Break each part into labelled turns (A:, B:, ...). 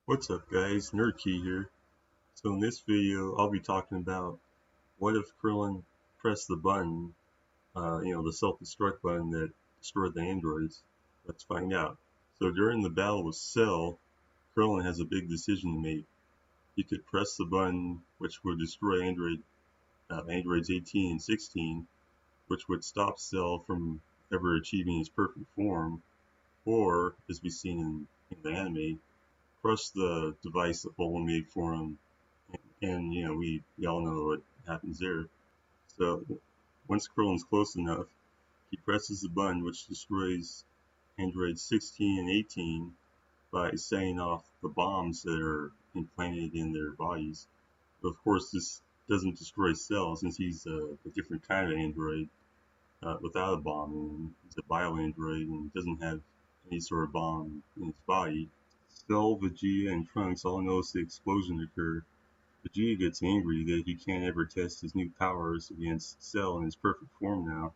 A: What's up guys, NerdKi here. So in this video I'll be talking about what if Krillin pressed the button, the self-destruct button that destroyed the androids. Let's find out. So during the battle with Cell, Krillin has a big decision to make. He could press the button which would destroy androids 18 and 16, which would stop Cell from ever achieving his perfect form, or as we've seen in the anime, crush the device that Bolin made for him. And we all know what happens there. So once Krillin's close enough, he presses the button which destroys androids 16 and 18 by setting off the bombs that are implanted in their bodies. But of course, this doesn't destroy Cell since he's a different kind of android without a bomb, and he's a bio android and doesn't have any sort of bomb in his body. Cell, Vegeta, and Trunks all notice the explosion occur. Vegeta gets angry that he can't ever test his new powers against Cell in his perfect form now,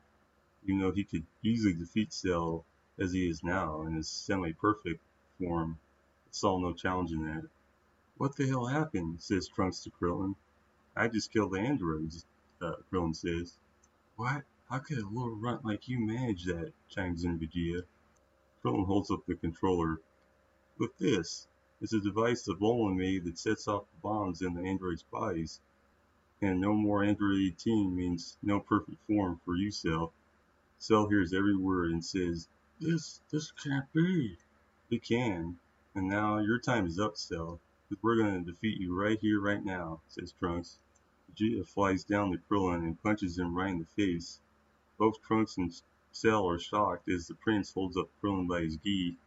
A: even though he could easily defeat Cell as he is now in his semi-perfect form. Saw no challenge in that. What the hell happened? Says Trunks to Krillin. I just killed the androids, Krillin says. What? How could a little runt like you manage that? Chimes in Vegeta. Krillin holds up the controller. Look this. It's a device that Bolin made that sets off bombs in the androids' bodies. And no more Android 18 means no perfect form for you, Cell. Cell hears every word and says, This can't be. It can. And now your time is up, Cell. Because we're going to defeat you right here, right now, says Trunks. Vegeta flies down to Krillin and punches him right in the face. Both Trunks and Cell are shocked as the prince holds up Krillin by his gi.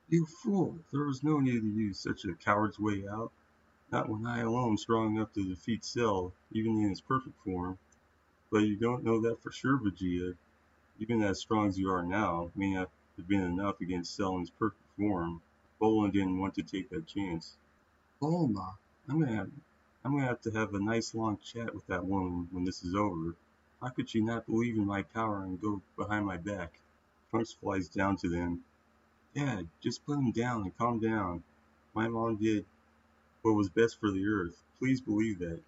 A: You fool! There was no need to use such a coward's way out. Not when I alone am strong enough to defeat Cell, even in his perfect form. But you don't know that for sure, Vegeta. Even as strong as you are now may not have been enough against Cell in his perfect form. Bolin didn't want to take that chance. Bulma, I'm gonna have to have a nice long chat with that woman when this is over. How could she not believe in my power and go behind my back? Trunks flies down to them. Dad, just put him down and calm down. My mom did what was best for the Earth. Please believe that.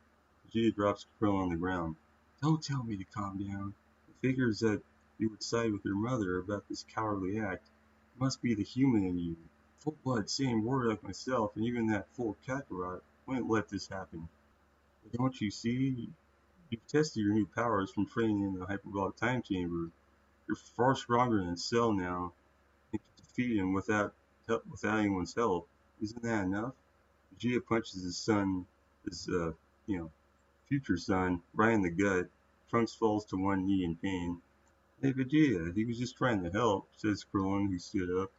A: Vegeta drops Krillin on the ground. Don't tell me to calm down. The figures that you would side with your mother about this cowardly act. It must be the human in you. Full blood, same word like myself, and even that fool Kakarot wouldn't let this happen. But don't you see? You've tested your new powers from training in the hyperbolic time chamber. You're far stronger than Cell now, and can defeat him without anyone's help. Isn't that enough? Vegeta punches his son, his you know, future son, right in the gut. Trunks falls to one knee in pain. Hey Vegeta, he was just trying to help, says Krillin, who stood up.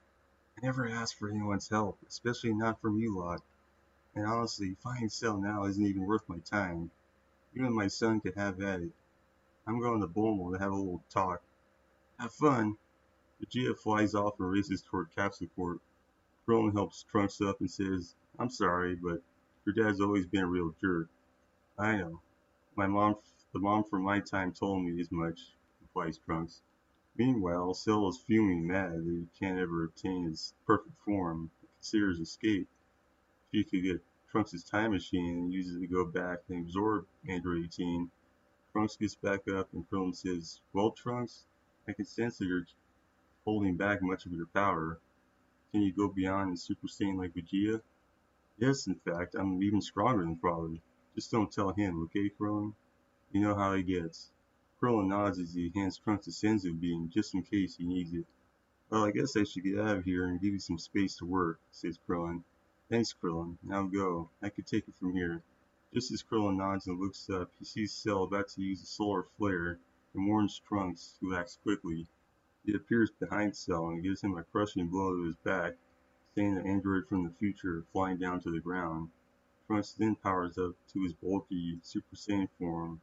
A: I never asked for anyone's help, especially not from you lot. And honestly, finding Cell now isn't even worth my time. Even my son could have at it. I'm going to Bulma to have a little talk. Have fun. Vegeta flies off and races toward Capsule Corp. Krillin helps Trunks up and says, I'm sorry, but your dad's always been a real jerk. I know. My mom, the mom from my time told me as much, replies Trunks. Meanwhile, Cell is fuming mad that he can't ever obtain his perfect form and considers escape. If he could get Trunks' time machine and use it to go back and absorb Android 18, Trunks gets back up and Krillin says, Well, Trunks, I can sense that you're holding back much of your power. Can you go beyond and Super Saiyan like Vegeta? Yes, in fact, I'm even stronger than Father. Just don't tell him, okay, Krillin? You know how he gets. Krillin nods as he hands Trunks a Senzu beam just in case he needs it. Well, I guess I should get out of here and give you some space to work, says Krillin. Thanks, Krillin. Now go. I can take it from here. Just as Krillin nods and looks up, he sees Cell about to use a solar flare and warns Trunks, who acts quickly. It appears behind Cell and gives him a crushing blow to his back, sending the android from the future flying down to the ground. Trunks then powers up to his bulky Super Saiyan form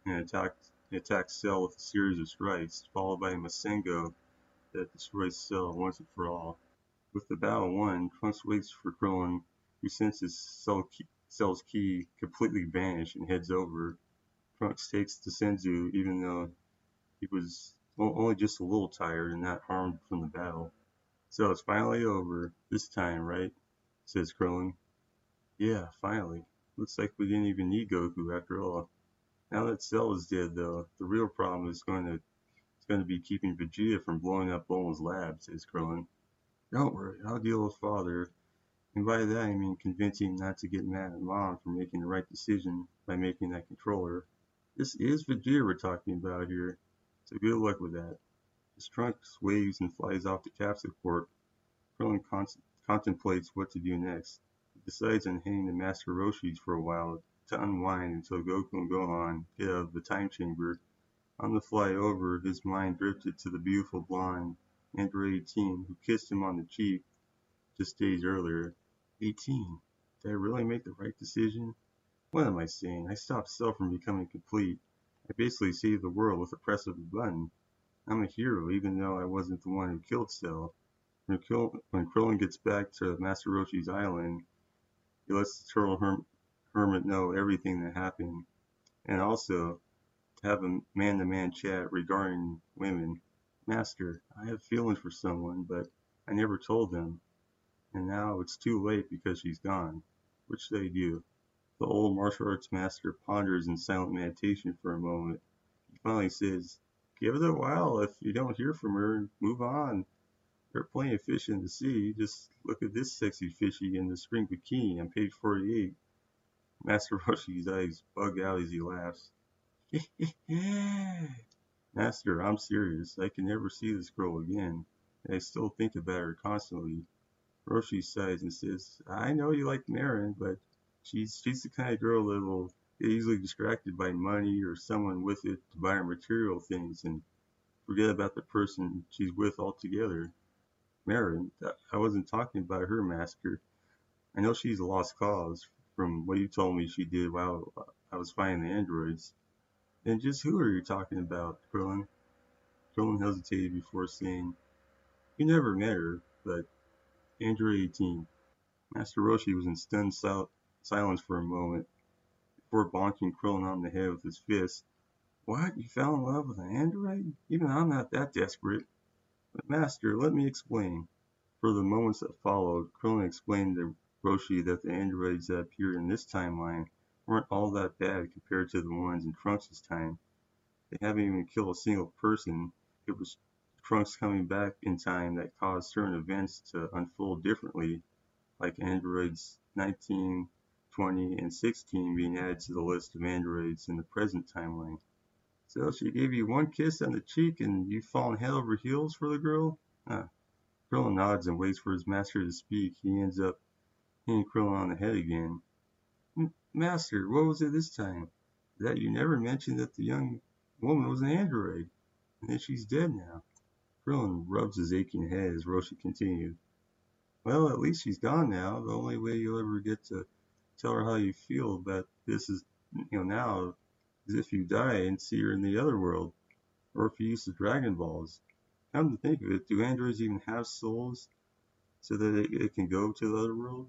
A: and attacks Cell with a series of strikes, followed by a Masengo that destroys Cell once and for all. With the battle won, Trunks waits for Krillin, who senses Cell's ki completely vanish and heads over. Trunks takes the Senzu even though he was only just a little tired and not harmed from the battle. So it's finally over, this time, right? says Krillin. Yeah, finally. Looks like we didn't even need Goku after all. Now that Cell is dead, though, the real problem is going to be keeping Vegeta from blowing up Bulma's lab, says Krillin. Don't worry, I'll deal with Father. And by that I mean convincing him not to get mad at Mom for making the right decision by making that controller. This is Vegeta we're talking about here, so good luck with that. His trunk waves and flies off the capsule port. Krillin contemplates what to do next. He decides on hanging the Master Roshis for a while to unwind until Goku and Gohan get out of the time chamber. On the fly over, his mind drifted to the beautiful blonde Android 18 who kissed him on the cheek just days earlier. 18. Did I really make the right decision? What am I saying? I stopped Cell from becoming complete. I basically saved the world with the press of a button. I'm a hero, even though I wasn't the one who killed Cell. When Krillin gets back to Master Roshi's island, he lets the Turtle Hermit know everything that happened, and also to have a man-to-man chat regarding women. Master, I have feelings for someone, but I never told them, and now it's too late because she's gone. What should I do? The old martial arts master ponders in silent meditation for a moment. He finally says, give it a while. If you don't hear from her, move on. There are plenty of fish in the sea. Just look at this sexy fishy in the spring bikini on page 48. Master Roshi's eyes bug out as he laughs. Master, I'm serious. I can never see this girl again. And I still think about her constantly. Roshi sighs and says, I know you like Marin, but she's the kind of girl that will get easily distracted by money or someone with it to buy her material things and forget about the person she's with altogether. Marin, I wasn't talking about her, Master. I know she's a lost cause from what you told me she did while I was fighting the androids. Then just who are you talking about, Krillin? Krillin hesitated before saying, you never met her, but Android 18. Master Roshi was in stunned silence for a moment before bonking Krillin on the head with his fist. What? You fell in love with an android? Even I'm not that desperate. But Master, let me explain. For the moments that followed, Krillin explained to Roshi that the androids that appeared in this timeline weren't all that bad compared to the ones in Trunks' time. They haven't even killed a single person. It was Trunks coming back in time that caused certain events to unfold differently, like androids 19, 20, and 16 being added to the list of androids in the present timeline. So she gave you one kiss on the cheek and you've fallen head over heels for the girl? Huh. Krillin nods and waits for his master to speak. He ends up hitting Krillin on the head again. Master, what was it this time? That you never mentioned that the young woman was an android, and that she's dead now. Krillin rubs his aching head as Roshi continued. Well, at least she's gone now. The only way you'll ever get to tell her how you feel about this is, now, is if you die and see her in the other world, or if you use the Dragon Balls. Come to think of it, do androids even have souls so that it can go to the other world?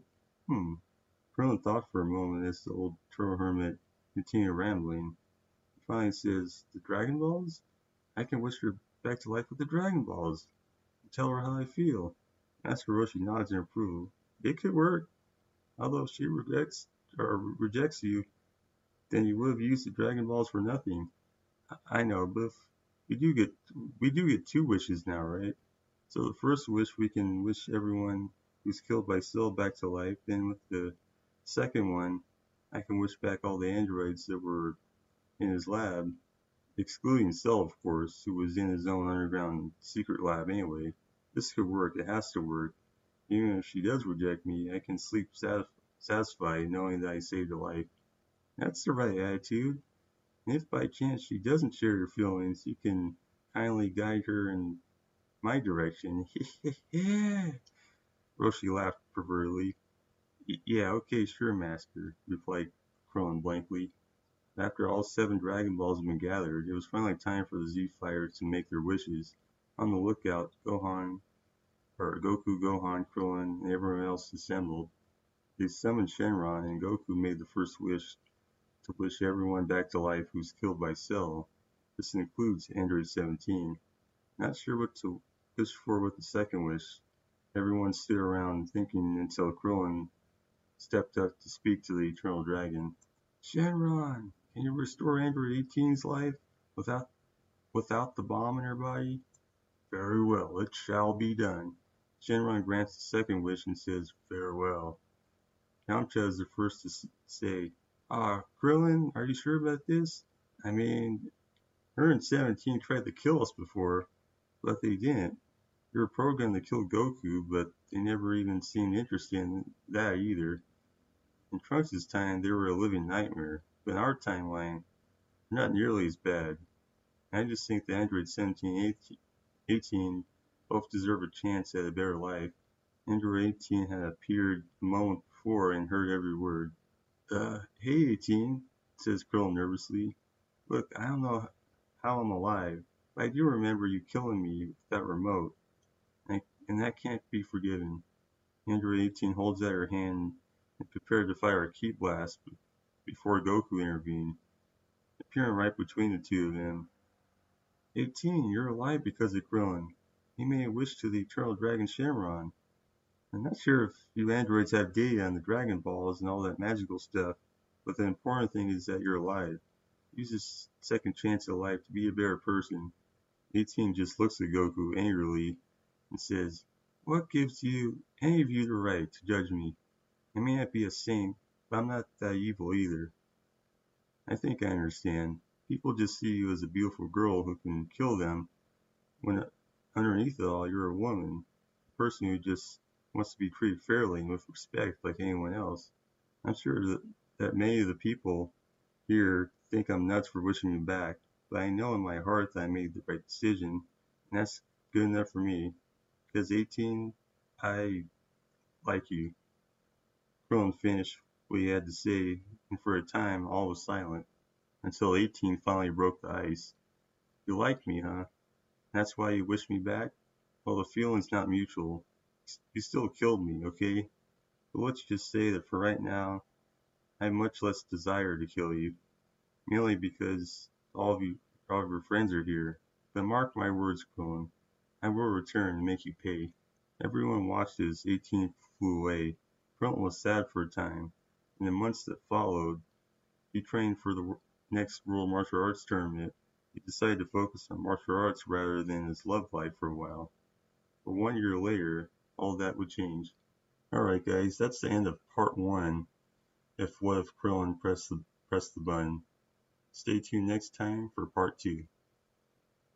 A: Krillin thought for a moment as the old turtle hermit continued rambling. He finally says, the Dragon Balls? I can wish her back to life with the Dragon Balls and tell her how I feel. Master Roshi nods in approval. It could work. Although if she rejects you, then you would have used the Dragon Balls for nothing. I know, but we do get two wishes now, right? So the first wish we can wish everyone who's killed by Cell back to life. Then with the second one, I can wish back all the androids that were in his lab, excluding Cell, of course, who was in his own underground secret lab anyway. This could work. It has to work. Even if she does reject me, I can sleep satisfied knowing that I saved her life. That's the right attitude. And if by chance she doesn't share your feelings, you can kindly guide her in my direction. Roshi laughed pervertedly. Yeah, okay, sure, Master, replied Krillin blankly. After all 7 Dragon Balls had been gathered, it was finally time for the Z-Fighters to make their wishes. On the lookout, Goku, Gohan, Krillin, and everyone else assembled. They summoned Shenron, and Goku made the first wish to wish everyone back to life who's killed by Cell. This includes Android 17. Not sure what to wish for with the second wish. Everyone stood around thinking until Krillin stepped up to speak to the Eternal Dragon. Shenron, can you restore Android 18's life without the bomb in her body? Very well, it shall be done. Shenron grants the second wish and says, farewell. Yamcha is the first to say, Krillin, are you sure about this? I mean, her and 17 tried to kill us before, but they didn't. They were programmed to kill Goku, but they never even seemed interested in that either. In Trunks' time, they were a living nightmare, but in our timeline, they're not nearly as bad. I just think the Android 17 18 both deserve a chance at a better life. Android 18 had appeared a moment before and heard every word. Hey 18, says Krillin nervously. Look, I don't know how I'm alive, but I do remember you killing me with that remote, and that can't be forgiven. Android 18 holds out her hand and prepared to fire a ki blast before Goku intervened, appearing right between the two of them. 18, you're alive because of Krillin. He made a wish to the Eternal Dragon Shenron. I'm not sure if you androids have data on the Dragon Balls and all that magical stuff, but the important thing is that you're alive. Use this second chance at life to be a better person. 18 just looks at Goku angrily and says, what gives any of you the right to judge me? I may not be a saint, but I'm not that evil either. I think I understand. People just see you as a beautiful girl who can kill them, when underneath it all you're a woman, a person who just wants to be treated fairly and with respect like anyone else. I'm sure that many of the people here think I'm nuts for wishing you back, but I know in my heart that I made the right decision, and that's good enough for me. Because 18, I like you. Krillin finished what he had to say, and for a time all was silent, until 18 finally broke the ice. You like me, huh? That's why you wish me back? Well, the feeling's not mutual. You still killed me, okay? But let's just say that for right now, I have much less desire to kill you, merely because all of your friends are here. But mark my words, Krillin, I will return and make you pay. Everyone watched as 18 flew away. Krillin was sad for a time. In the months that followed, he trained for the next World Martial Arts Tournament. He decided to focus on martial arts rather than his love life for a while. But 1 year later, all that would change. Alright guys, that's the end of part 1. What if Krillin pressed the button. Stay tuned next time for part 2.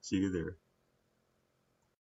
A: See you there.